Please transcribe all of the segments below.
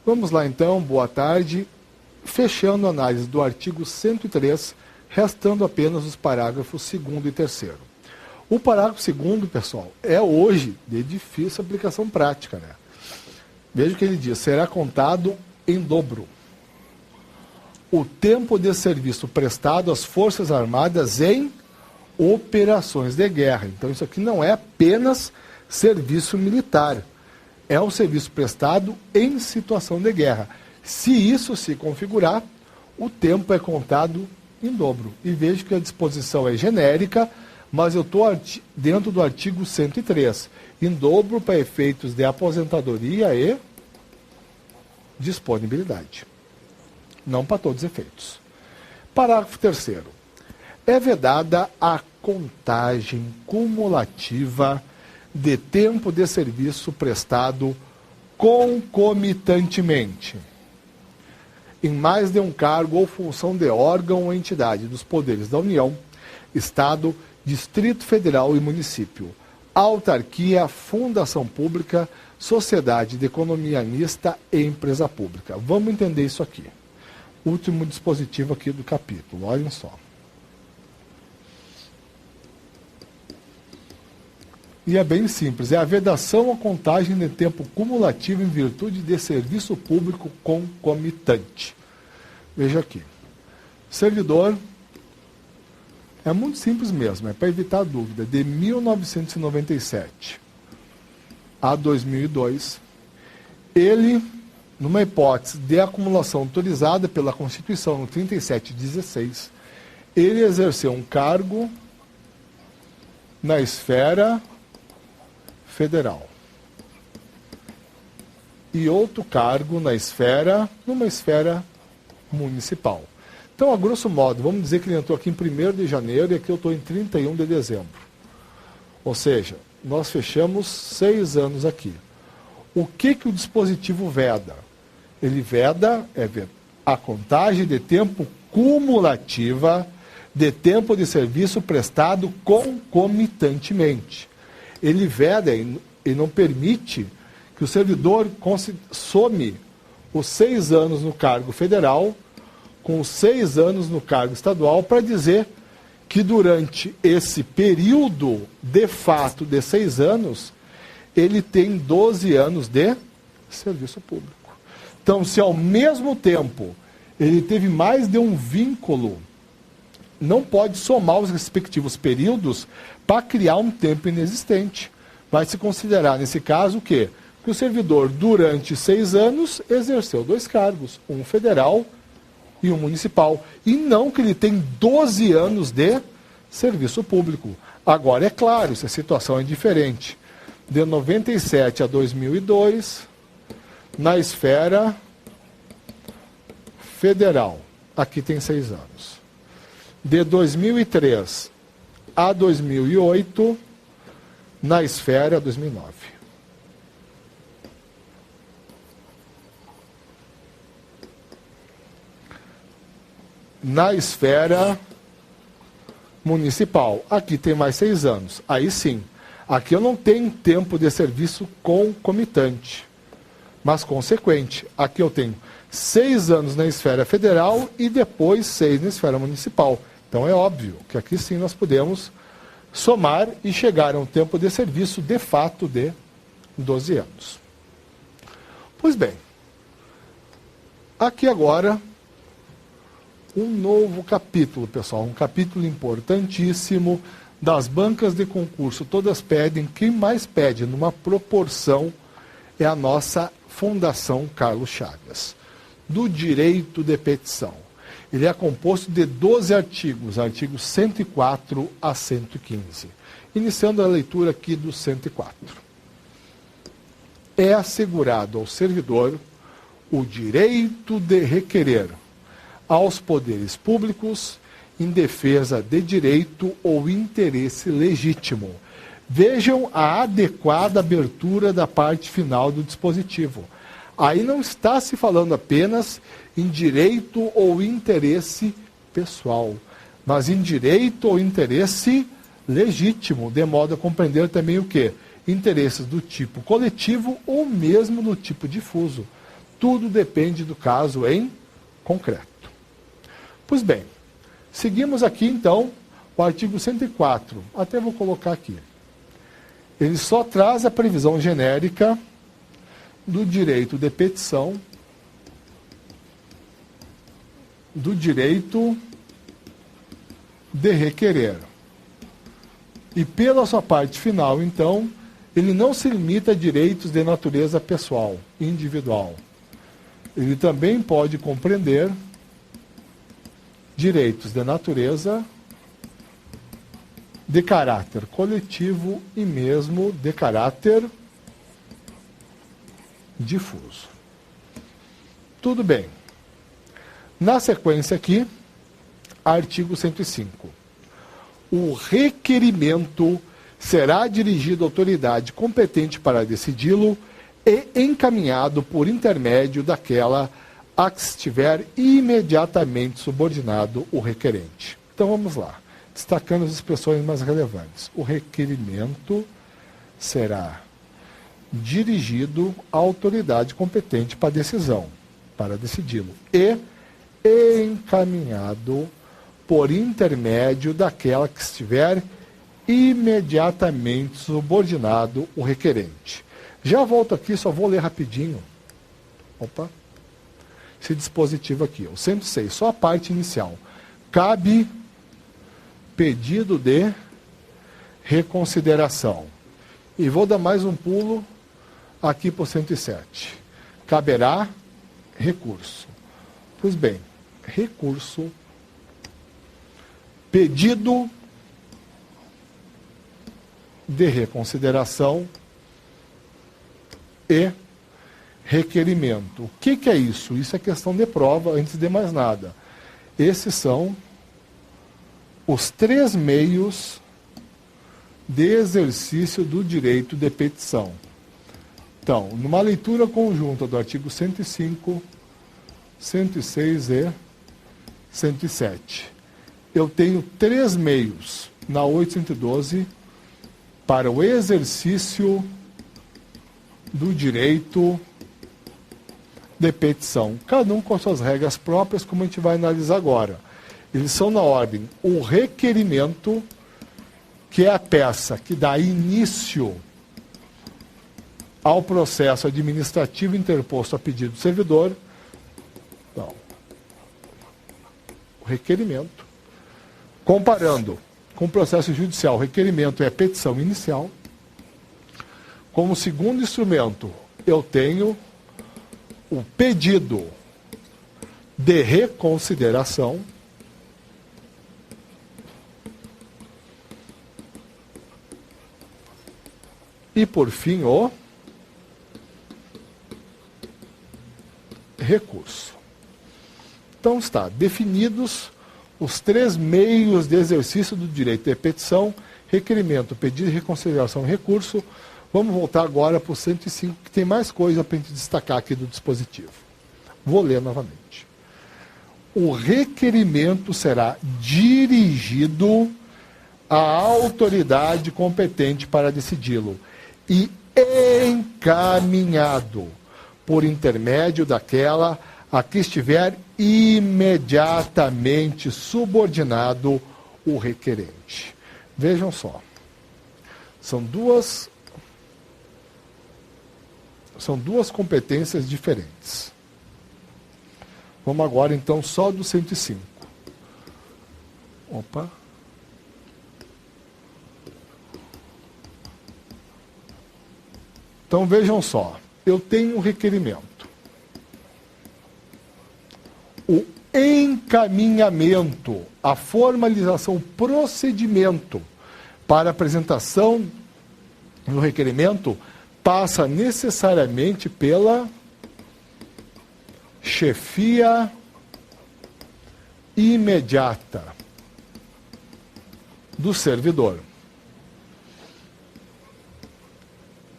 Vamos lá então, boa tarde. Fechando a análise do artigo 103, restando apenas os parágrafos 2º e 3º. O parágrafo 2º, pessoal, é hoje de difícil aplicação prática, né? Veja o que ele diz: será contado em dobro o tempo de serviço prestado às Forças Armadas em operações de guerra. Então, isso aqui não é apenas serviço militar, é um serviço prestado em situação de guerra. Se isso se configurar, o tempo é contado em dobro. E veja que a disposição é genérica, mas eu estou dentro do artigo 103. Em dobro para efeitos de aposentadoria e disponibilidade. Não para todos os efeitos. Parágrafo 3º. É vedada a contagem cumulativa de tempo de serviço prestado concomitantemente em mais de um cargo ou função de órgão ou entidade dos poderes da União, Estado, Distrito Federal e Município, autarquia, fundação pública, sociedade de economia mista e empresa pública. Vamos entender isso aqui. Último dispositivo aqui do capítulo, olhem só. E é bem simples, é a vedação ou contagem de tempo cumulativo em virtude de serviço público concomitante. Veja aqui. Servidor, é muito simples mesmo, é para evitar dúvida, de 1997 a 2002, ele, numa hipótese de acumulação autorizada pela Constituição no 3716, ele exerceu um cargo na esfera federal e outro cargo numa esfera municipal. Então, a grosso modo, vamos dizer que ele entrou aqui em 1º de janeiro e aqui eu estou em 31 de dezembro. Ou seja, nós fechamos 6 anos aqui. O que o dispositivo veda? Ele veda a contagem de tempo cumulativa de tempo de serviço prestado concomitantemente. Ele veda e não permite que o servidor some os 6 anos no cargo federal com os 6 anos no cargo estadual para dizer que durante esse período, de fato, de 6 anos, ele tem 12 anos de serviço público. Então, se ao mesmo tempo ele teve mais de um vínculo, não pode somar os respectivos períodos para criar um tempo inexistente. Vai se considerar, nesse caso, o quê? Que o servidor, durante 6 anos, exerceu 2 cargos, um federal e um municipal. E não que ele tem 12 anos de serviço público. Agora, é claro, se a situação é diferente. De 97 a 2002, na esfera federal. Aqui tem 6 anos. De 2003 a 2008, na esfera 2009. Na esfera municipal, aqui tem mais 6 anos. Aí sim, aqui eu não tenho tempo de serviço concomitante, mas consequente. Aqui eu tenho 6 anos na esfera federal e depois 6 na esfera municipal. Então é óbvio que aqui sim nós podemos somar e chegar a um tempo de serviço de fato de 12 anos. Pois bem, aqui agora um novo capítulo, pessoal, um capítulo importantíssimo das bancas de concurso. Todas pedem, quem mais pede numa proporção é a nossa Fundação Carlos Chagas, do direito de petição. Ele é composto de 12 artigos, artigos 104 a 115. Iniciando a leitura aqui do 104. É assegurado ao servidor o direito de requerer aos poderes públicos em defesa de direito ou interesse legítimo. Vejam a adequada abertura da parte final do dispositivo. Aí não está se falando apenas em direito ou interesse pessoal, mas em direito ou interesse legítimo, de modo a compreender também o quê? Interesses do tipo coletivo ou mesmo do tipo difuso. Tudo depende do caso em concreto. Pois bem, seguimos aqui então o artigo 104. Até vou colocar aqui. Ele só traz a previsão genérica do direito de petição, do direito de requerer. E pela sua parte final, então, ele não se limita a direitos de natureza pessoal, individual. Ele também pode compreender direitos de natureza de caráter coletivo e mesmo de caráter difuso. Tudo bem. Na sequência aqui, artigo 105. O requerimento será dirigido à autoridade competente para decidi-lo e encaminhado por intermédio daquela a que estiver imediatamente subordinado o requerente. Então vamos lá, destacando as expressões mais relevantes. O requerimento será dirigido à autoridade competente para decisão, para decidi-lo, e encaminhado por intermédio daquela que estiver imediatamente subordinado o requerente. Já volto aqui, só vou ler rapidinho. Opa. Esse dispositivo aqui, o 106, só a parte inicial. Cabe pedido de reconsideração. E vou dar mais um pulo aqui para o 107. Caberá recurso. Pois bem, recurso, pedido de reconsideração e requerimento. O que é isso? Isso é questão de prova, antes de mais nada. Esses são os 3 meios de exercício do direito de petição. Então, numa leitura conjunta do artigo 105, 106 e 107, eu tenho 3 meios na 812 para o exercício do direito de petição, cada um com as suas regras próprias, como a gente vai analisar agora. Eles são na ordem: o requerimento, que é a peça que dá início ao processo administrativo interposto a pedido do servidor. Então, o requerimento, comparando com o processo judicial, o requerimento é a petição inicial. Como segundo instrumento, eu tenho o pedido de reconsideração, e, por fim, o recurso. Então, está definidos os 3 meios de exercício do direito de petição: requerimento, pedido de reconsideração e recurso. Vamos voltar agora para o 105, que tem mais coisa para a gente destacar aqui do dispositivo. Vou ler novamente. O requerimento será dirigido à autoridade competente para decidi-lo e encaminhado por intermédio daquela a que estiver imediatamente subordinado o requerente. Vejam só. São duas competências diferentes. Vamos agora, então, só do 105. Opa. Então, vejam só. Eu tenho um requerimento. O encaminhamento, a formalização, o procedimento para apresentação do requerimento passa necessariamente pela chefia imediata do servidor.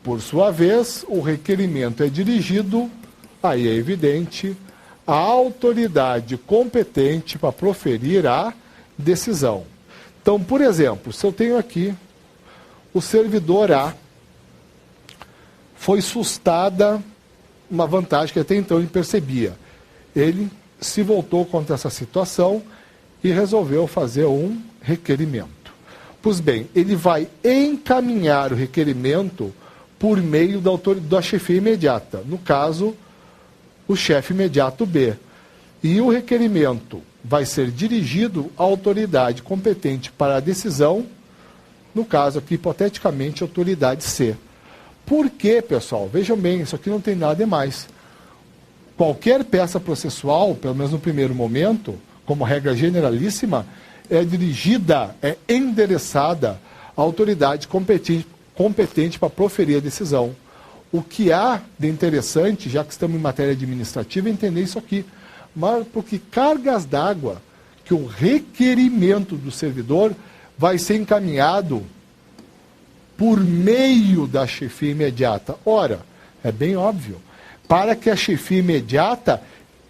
Por sua vez, o requerimento é dirigido, aí é evidente, à autoridade competente para proferir a decisão. Então, por exemplo, se eu tenho aqui o servidor A, foi sustada uma vantagem que até então ele percebia. Ele se voltou contra essa situação e resolveu fazer um requerimento. Pois bem, ele vai encaminhar o requerimento por meio da chefia imediata, no caso, o chefe imediato B. E o requerimento vai ser dirigido à autoridade competente para a decisão, no caso aqui, hipoteticamente, a autoridade C. Por quê, pessoal? Vejam bem, isso aqui não tem nada demais. Qualquer peça processual, pelo menos no primeiro momento, como regra generalíssima, é dirigida, é endereçada à autoridade competente para proferir a decisão. O que há de interessante, já que estamos em matéria administrativa, é entender isso aqui. Mas porque cargas d'água que o requerimento do servidor vai ser encaminhado por meio da chefia imediata. Ora, é bem óbvio, para que a chefia imediata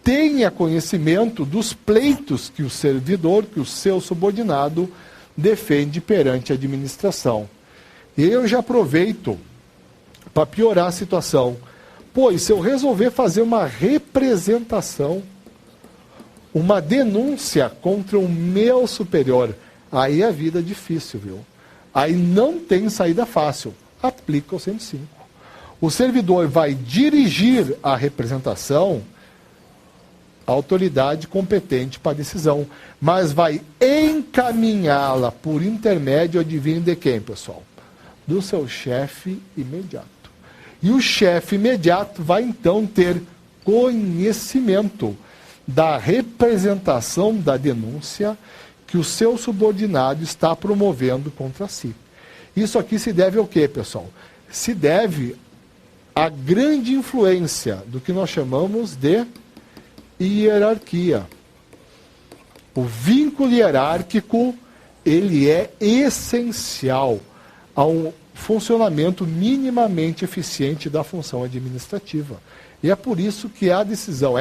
tenha conhecimento dos pleitos que o servidor, que o seu subordinado, defende perante a administração. E eu já aproveito para piorar a situação. Pois, se eu resolver fazer uma representação, uma denúncia contra o meu superior, aí a vida é difícil, viu? Aí não tem saída fácil. Aplica o 105. O servidor vai dirigir a representação à autoridade competente para a decisão, mas vai encaminhá-la por intermédio, adivinha de quem, pessoal? Do seu chefe imediato. E o chefe imediato vai então ter conhecimento da representação da denúncia que o seu subordinado está promovendo contra si. Isso aqui se deve ao quê, pessoal? Se deve à grande influência do que nós chamamos de hierarquia. O vínculo hierárquico, ele é essencial a um funcionamento minimamente eficiente da função administrativa. E é por isso que a decisão,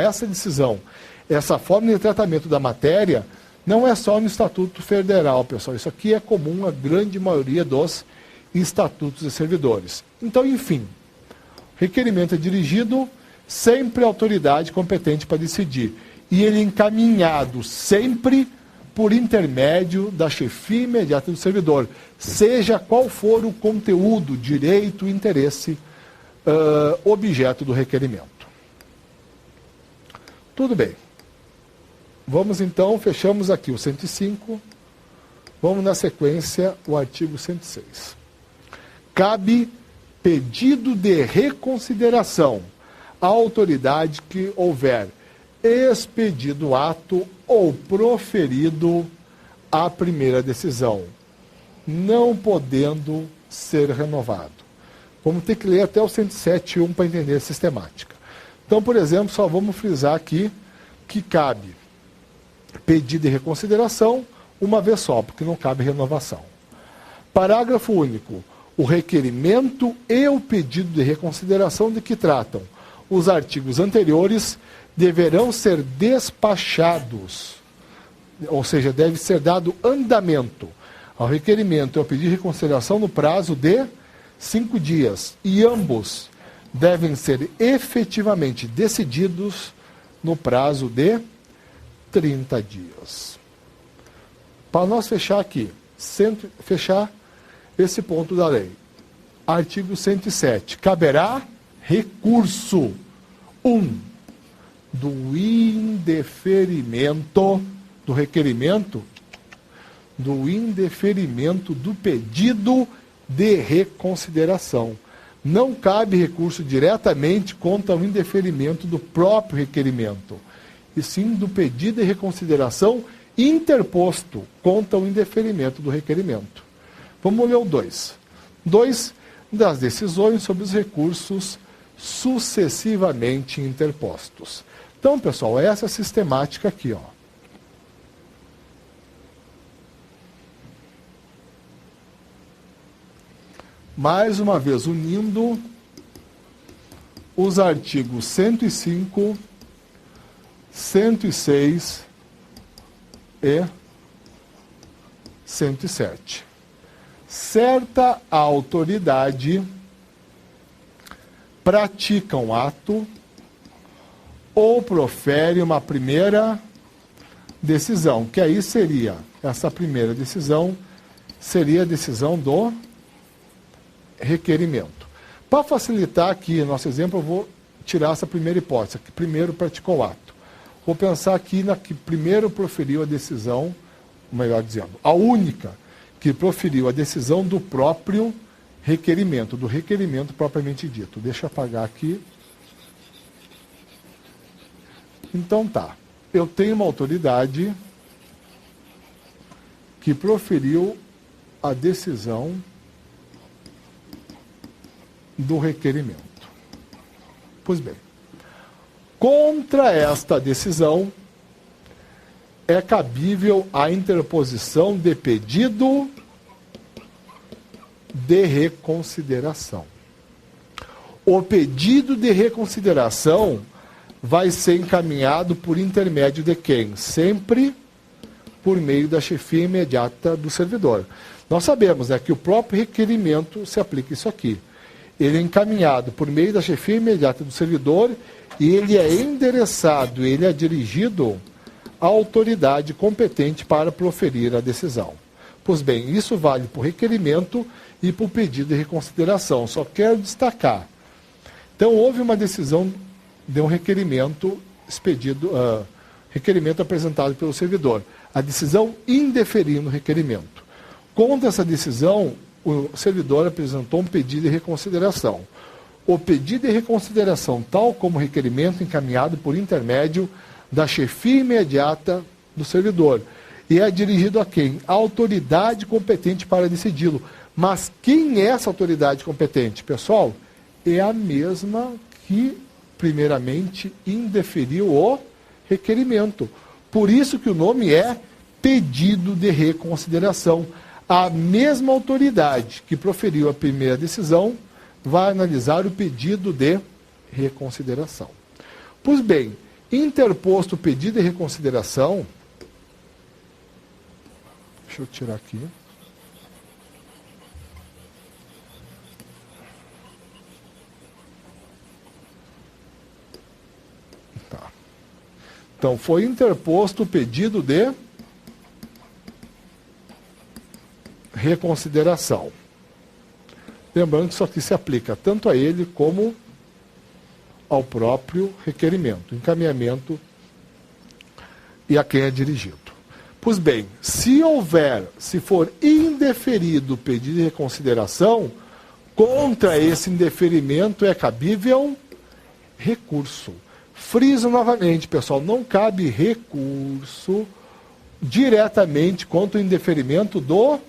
essa forma de tratamento da matéria, não é só no Estatuto Federal, pessoal. Isso aqui é comum à grande maioria dos estatutos de servidores. Então, enfim, requerimento é dirigido sempre à autoridade competente para decidir. E ele é encaminhado sempre por intermédio da chefia imediata do servidor, seja qual for o conteúdo, direito, interesse, objeto do requerimento. Tudo bem. Vamos então, fechamos aqui o 105, vamos na sequência o artigo 106. Cabe pedido de reconsideração à autoridade que houver expedido ato ou proferido a primeira decisão, não podendo ser renovado. Vamos ter que ler até o 107.1 para entender a sistemática. Então, por exemplo, só vamos frisar aqui que cabe pedido de reconsideração uma vez só, porque não cabe renovação. Parágrafo único. O requerimento e o pedido de reconsideração de que tratam os artigos anteriores deverão ser despachados, ou seja, deve ser dado andamento ao requerimento e ao pedido de reconsideração no prazo de 5 dias, e ambos devem ser efetivamente decididos no prazo de 30 dias. Para nós fechar aqui, fechar esse ponto da lei. Artigo 107. Caberá recurso. 1. Do indeferimento do requerimento, do indeferimento do pedido de reconsideração. Não cabe recurso diretamente contra o indeferimento do próprio requerimento, e sim do pedido de reconsideração interposto contra o indeferimento do requerimento. Vamos ler o 2. 2. Das decisões sobre os recursos sucessivamente interpostos. Então, pessoal, essa é a sistemática aqui, ó. Mais uma vez, unindo os artigos 105, 106 e 107. Certa autoridade pratica um ato ou profere uma primeira decisão, que aí seria, essa primeira decisão, seria a decisão do requerimento. Para facilitar aqui nosso exemplo, eu vou tirar essa primeira hipótese, que primeiro praticou o ato. Vou pensar aqui na que primeiro proferiu a decisão, melhor dizendo, a única que proferiu a decisão do próprio requerimento, do requerimento propriamente dito. Deixa eu apagar aqui. Então tá, eu tenho uma autoridade que proferiu a decisão do requerimento. Pois bem, contra esta decisão é cabível a interposição de pedido de reconsideração. O pedido de reconsideração vai ser encaminhado por intermédio de quem? Sempre por meio da chefia imediata do servidor. Nós sabemos, né, que o próprio requerimento se aplica isso aqui. Ele é encaminhado por meio da chefia imediata do servidor e ele é endereçado, ele é dirigido à autoridade competente para proferir a decisão. Pois bem, isso vale para o requerimento e para o pedido de reconsideração. Só quero destacar. Então, houve uma decisão de um requerimento expedido, requerimento apresentado pelo servidor. A decisão indeferindo o requerimento. Contra essa decisão, o servidor apresentou um pedido de reconsideração. O pedido de reconsideração, tal como o requerimento encaminhado por intermédio da chefia imediata do servidor. E é dirigido a quem? A autoridade competente para decidi-lo. Mas quem é essa autoridade competente? Pessoal, é a mesma que, primeiramente, indeferiu o requerimento. Por isso que o nome é pedido de reconsideração. A mesma autoridade que proferiu a primeira decisão vai analisar o pedido de reconsideração. Pois bem, interposto o pedido de reconsideração, deixa eu tirar aqui. Tá. Então, foi interposto o pedido de reconsideração. Lembrando que isso aqui se aplica tanto a ele como ao próprio requerimento, encaminhamento e a quem é dirigido. Pois bem, se for indeferido o pedido de reconsideração, contra esse indeferimento é cabível recurso. Friso novamente, pessoal, não cabe recurso diretamente contra o indeferimento do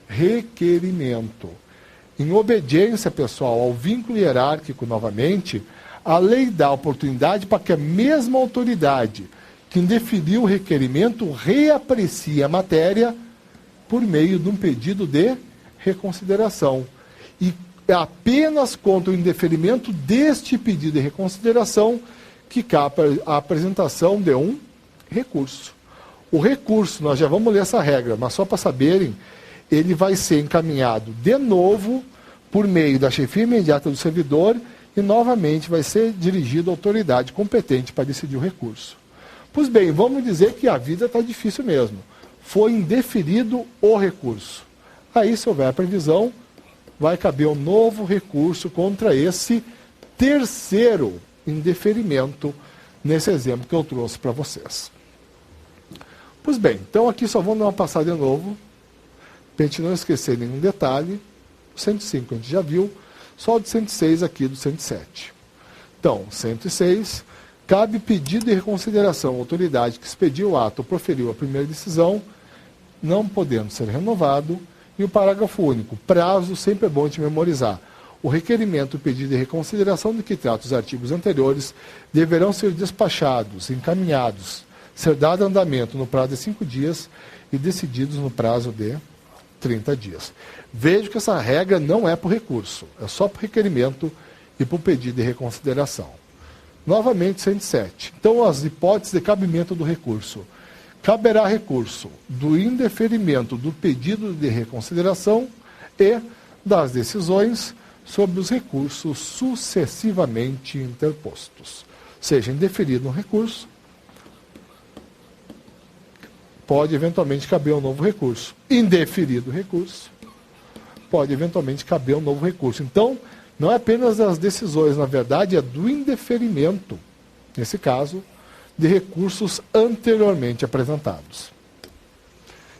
requerimento. Em obediência, pessoal, ao vínculo hierárquico, novamente, a lei dá oportunidade para que a mesma autoridade que indeferiu o requerimento reaprecie a matéria por meio de um pedido de reconsideração. E é apenas contra o indeferimento deste pedido de reconsideração que cabe a apresentação de um recurso. O recurso, nós já vamos ler essa regra, mas só para saberem, ele vai ser encaminhado de novo por meio da chefia imediata do servidor e novamente vai ser dirigido à autoridade competente para decidir o recurso. Pois bem, vamos dizer que a vida está difícil mesmo. Foi indeferido o recurso. Aí, se houver a previsão, vai caber um novo recurso contra esse terceiro indeferimento, nesse exemplo que eu trouxe para vocês. Pois bem, então aqui só vamos dar uma passada de novo, para a gente não esquecer nenhum detalhe. O 105 a gente já viu, só o de 106 aqui do 107. Então, 106, cabe pedido de reconsideração à autoridade que expediu o ato ou proferiu a primeira decisão, não podendo ser renovado. E o parágrafo único, prazo, sempre é bom de memorizar. O requerimento e pedido de reconsideração de que trata os artigos anteriores deverão ser despachados, encaminhados, ser dado andamento no prazo de 5 dias e decididos no prazo de 30 dias. Vejo que essa regra não é para o recurso, é só para o requerimento e para o pedido de reconsideração. Novamente, 107. Então, as hipóteses de cabimento do recurso. Caberá recurso do indeferimento do pedido de reconsideração e das decisões sobre os recursos sucessivamente interpostos. seja indeferido no recurso, pode eventualmente caber um novo recurso. Indeferido o recurso, pode eventualmente caber um novo recurso. Então, não é apenas das decisões, na verdade, é do indeferimento, nesse caso, de recursos anteriormente apresentados.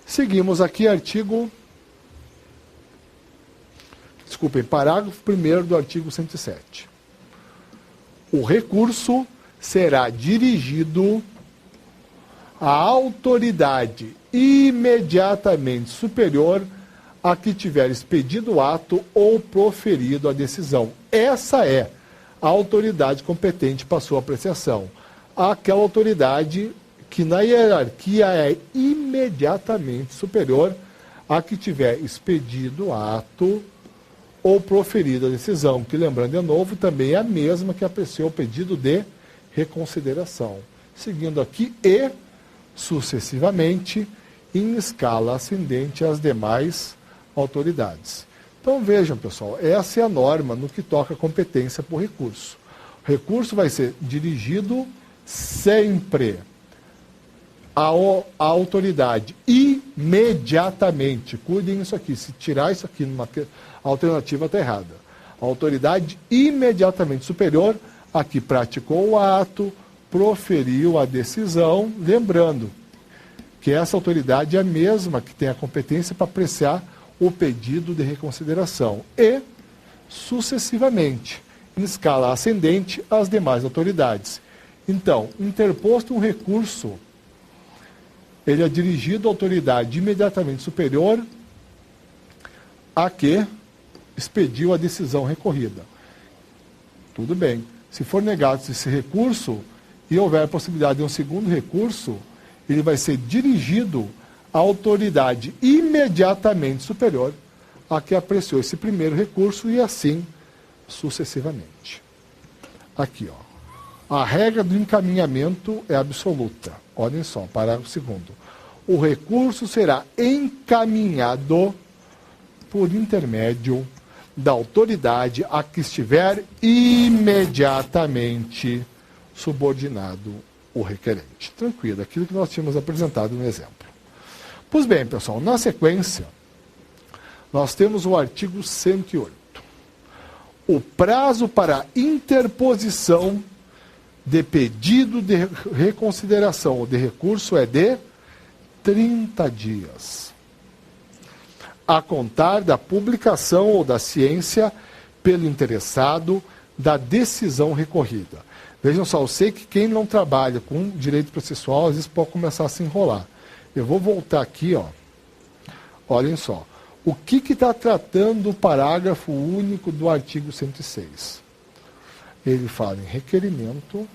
Seguimos aqui parágrafo 1º do artigo 107. O recurso será dirigido à autoridade imediatamente superior a que tiver expedido o ato ou proferido a decisão. Essa é a autoridade competente para sua apreciação. Aquela autoridade que na hierarquia é imediatamente superior a que tiver expedido o ato ou proferido a decisão, que, lembrando de novo, também é a mesma que apreciou o pedido de reconsideração. Seguindo aqui, e sucessivamente, em escala ascendente às demais autoridades. Então, vejam, pessoal, essa é a norma no que toca a competência por recurso. O recurso vai ser dirigido sempre à autoridade imediatamente. Cuidem isso aqui, se tirar isso aqui numa alternativa está errada. A autoridade imediatamente superior a que praticou o ato, proferiu a decisão, lembrando que essa autoridade é a mesma que tem a competência para apreciar o pedido de reconsideração e, sucessivamente, em escala ascendente, às demais autoridades. Então, interposto um recurso, ele é dirigido à autoridade imediatamente superior a que expediu a decisão recorrida. Tudo bem. Se for negado esse recurso e houver a possibilidade de um segundo recurso, ele vai ser dirigido à autoridade imediatamente superior a que apreciou esse primeiro recurso e assim sucessivamente. Aqui, ó. A regra do encaminhamento é absoluta. Olhem só, parágrafo 2º. O recurso será encaminhado por intermédio da autoridade a que estiver imediatamente subordinado o requerente. Tranquilo, aquilo que nós tínhamos apresentado no exemplo. Pois bem, pessoal, na sequência, nós temos o artigo 108. O prazo para interposição de pedido de reconsideração ou de recurso é de 30 dias. A contar da publicação ou da ciência pelo interessado da decisão recorrida. Vejam só, eu sei que quem não trabalha com direito processual, às vezes pode começar a se enrolar. Eu vou voltar aqui, ó. Olhem só. O que está tratando o parágrafo único do artigo 106? Ele fala em requerimento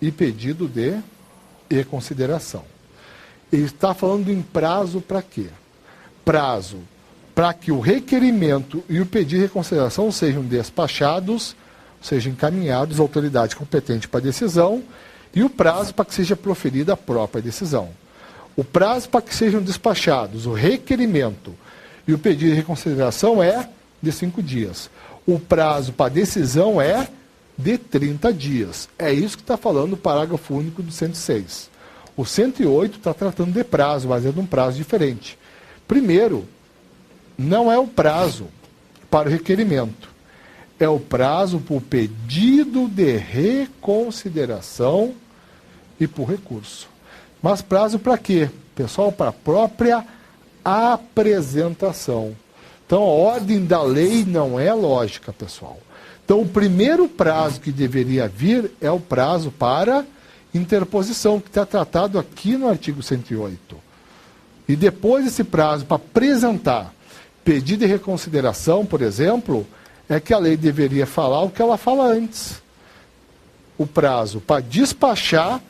e pedido de reconsideração. Ele está falando em prazo para quê? Prazo para que o requerimento e o pedido de reconsideração sejam despachados, sejam encaminhados à autoridade competente para a decisão, e o prazo para que seja proferida a própria decisão. O prazo para que sejam despachados o requerimento e o pedido de reconsideração é de 5 dias. O prazo para a decisão é de 30 dias. É isso que está falando o parágrafo único do 106. O 108 está tratando de prazo, mas é de um prazo diferente. Primeiro, não é o prazo para o requerimento. É o prazo para o pedido de reconsideração e por recurso. Mas prazo para quê? Pessoal, para a própria apresentação. Então, a ordem da lei não é lógica, pessoal. Então, o primeiro prazo que deveria vir é o prazo para interposição, que está tratado aqui no artigo 108. E depois esse prazo para apresentar pedido de reconsideração, por exemplo, é que a lei deveria falar o que ela fala antes. O prazo para despachar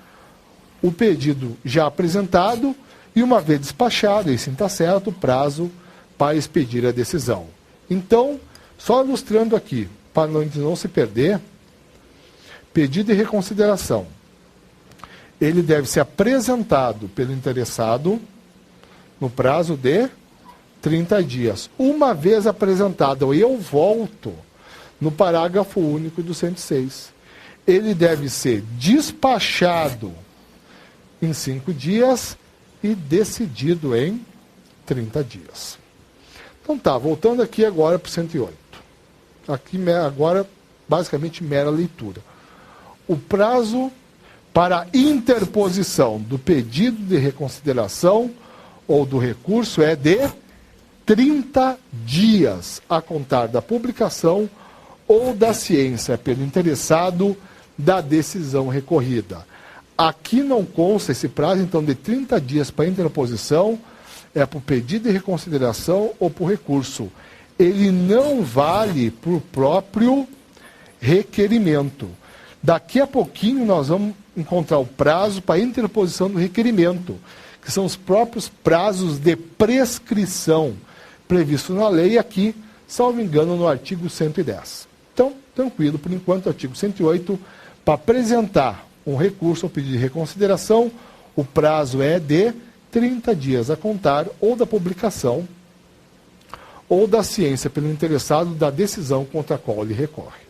o pedido já apresentado e, uma vez despachado, isso está certo, o prazo para expedir a decisão. Então, só ilustrando aqui, para não se perder, pedido de reconsideração. Ele deve ser apresentado pelo interessado no prazo de 30 dias. Uma vez apresentado, eu volto no parágrafo único do 106. ele deve ser despachado em 5 dias e decidido em 30 dias. Então tá, voltando aqui agora para o 108. Aqui agora, basicamente, mera leitura. O prazo para interposição do pedido de reconsideração ou do recurso é de 30 dias a contar da publicação ou da ciência pelo interessado da decisão recorrida. Aqui não consta esse prazo, então, de 30 dias para interposição, é para o pedido de reconsideração ou para o recurso. Ele não vale para o próprio requerimento. Daqui a pouquinho nós vamos encontrar o prazo para interposição do requerimento, que são os próprios prazos de prescrição previstos na lei, aqui, salvo engano, no artigo 110. Então, tranquilo, por enquanto, artigo 108, para apresentar um recurso ou pedido de reconsideração, o prazo é de 30 dias a contar ou da publicação ou da ciência pelo interessado da decisão contra a qual ele recorre.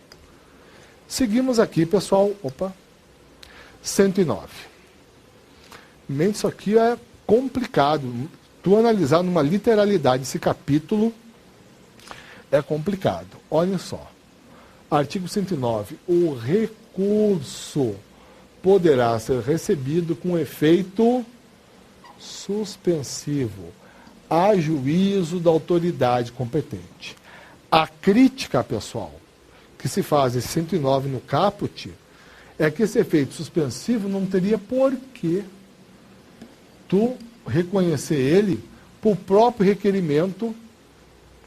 Seguimos aqui, pessoal. 109. Isso aqui é complicado. Tu analisar numa literalidade esse capítulo é complicado. Olhem só. Artigo 109. O recurso poderá ser recebido com efeito suspensivo, a juízo da autoridade competente. A crítica, pessoal, que se faz esse 109 no caput, é que esse efeito suspensivo não teria por que tu reconhecer ele por próprio requerimento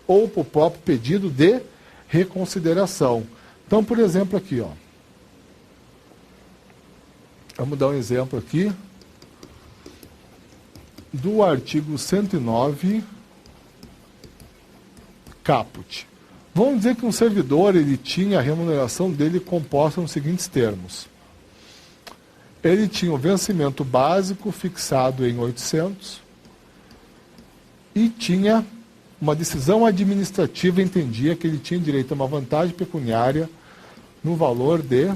ou por próprio pedido de reconsideração. Então, por exemplo, aqui, ó. Vamos dar um exemplo aqui do artigo 109, caput. Vamos dizer que um servidor, ele tinha a remuneração dele composta nos seguintes termos. Ele tinha o vencimento básico fixado em 800 e tinha uma decisão administrativa, entendia que ele tinha direito a uma vantagem pecuniária no valor de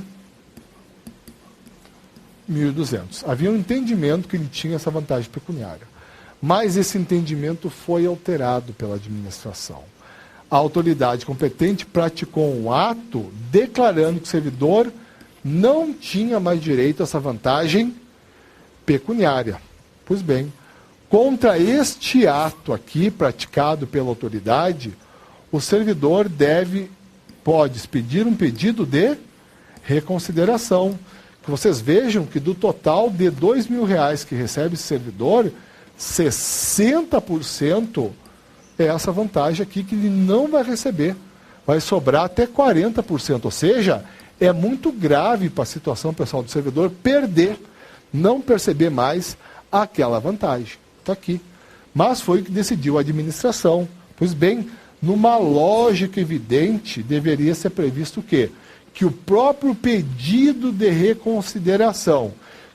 1.200. Havia um entendimento que ele tinha essa vantagem pecuniária. Mas esse entendimento foi alterado pela administração. A autoridade competente praticou um ato declarando que o servidor não tinha mais direito a essa vantagem pecuniária. Pois bem, contra este ato aqui praticado pela autoridade, o servidor pode expedir um pedido de reconsideração. Que vocês vejam que do total de R$2.000 que recebe esse servidor, 60% é essa vantagem aqui que ele não vai receber. Vai sobrar até 40%. Ou seja, é muito grave para a situação pessoal do servidor perder, não perceber mais aquela vantagem. Está aqui. Mas foi o que decidiu a administração. Pois bem, numa lógica evidente, deveria ser previsto o quê? Que o próprio pedido de reconsideração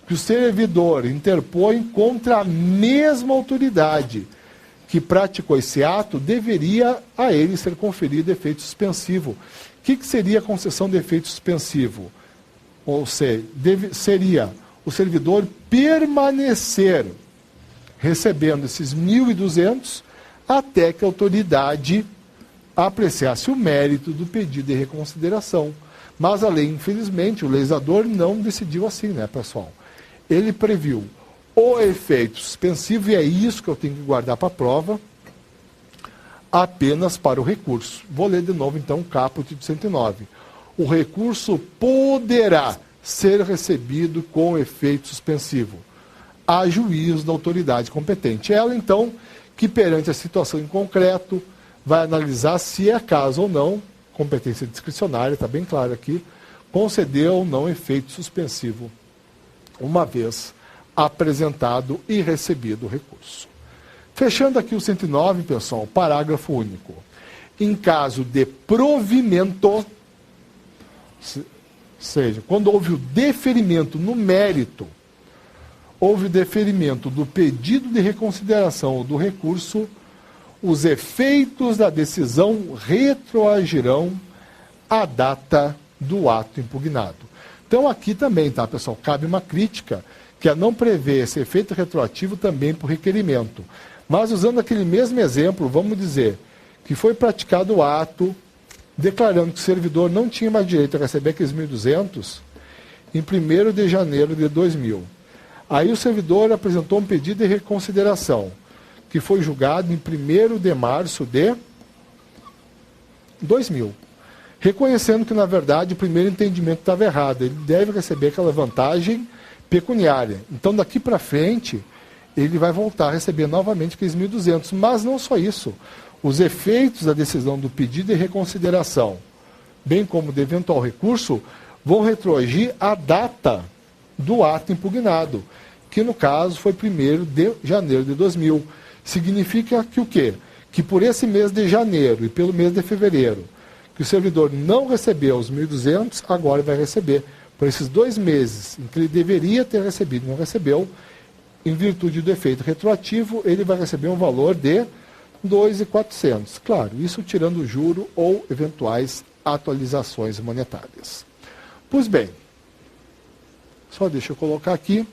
que o servidor interpõe contra a mesma autoridade que praticou esse ato, deveria a ele ser conferido efeito suspensivo. O que seria a concessão de efeito suspensivo? Ou seja, seria o servidor permanecer recebendo esses 1.200 até que a autoridade apreciasse o mérito do pedido de reconsideração. Mas a lei, infelizmente, o legislador não decidiu assim, né, pessoal? Ele previu o efeito suspensivo, e é isso que eu tenho que guardar para a prova, apenas para o recurso. Vou ler de novo, então, o caput de 109. O recurso poderá ser recebido com efeito suspensivo, a juízo da autoridade competente. Ela, então, que perante a situação em concreto, vai analisar se é caso ou não, competência discricionária, está bem claro aqui, conceder ou não efeito suspensivo, uma vez apresentado e recebido o recurso. Fechando aqui o 109, pessoal, parágrafo único. Em caso de provimento, seja, quando houve o deferimento no mérito, houve o deferimento do pedido de reconsideração ou do recurso, os efeitos da decisão retroagirão à data do ato impugnado. Então aqui também, tá, pessoal, cabe uma crítica, que é não prever esse efeito retroativo também por requerimento. Mas usando aquele mesmo exemplo, vamos dizer que foi praticado o ato declarando que o servidor não tinha mais direito a receber aqueles 1.200 em 1º de janeiro de 2000. Aí o servidor apresentou um pedido de reconsideração, que foi julgado em 1º de março de 2000. Reconhecendo que, na verdade, o primeiro entendimento estava errado. Ele deve receber aquela vantagem pecuniária. Então, daqui para frente, ele vai voltar a receber novamente aqueles 1.200. Mas não só isso. Os efeitos da decisão do pedido de reconsideração, bem como do eventual recurso, vão retroagir a data do ato impugnado, que no caso foi 1º de janeiro de 2000. Significa que o quê? Que por esse mês de janeiro e pelo mês de fevereiro, que o servidor não recebeu os 1.200, agora vai receber. Por esses 2 meses em que ele deveria ter recebido e não recebeu, em virtude do efeito retroativo, ele vai receber um valor de 2.400. Claro, isso tirando o juro ou eventuais atualizações monetárias. Pois bem, só deixa eu colocar aqui.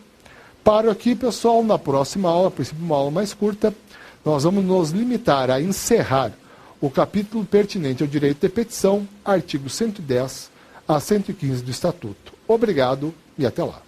Paro aqui, pessoal. Na próxima aula, a princípio uma aula mais curta, nós vamos nos limitar a encerrar o capítulo pertinente ao direito de petição, artigo 110 a 115 do Estatuto. Obrigado e até lá.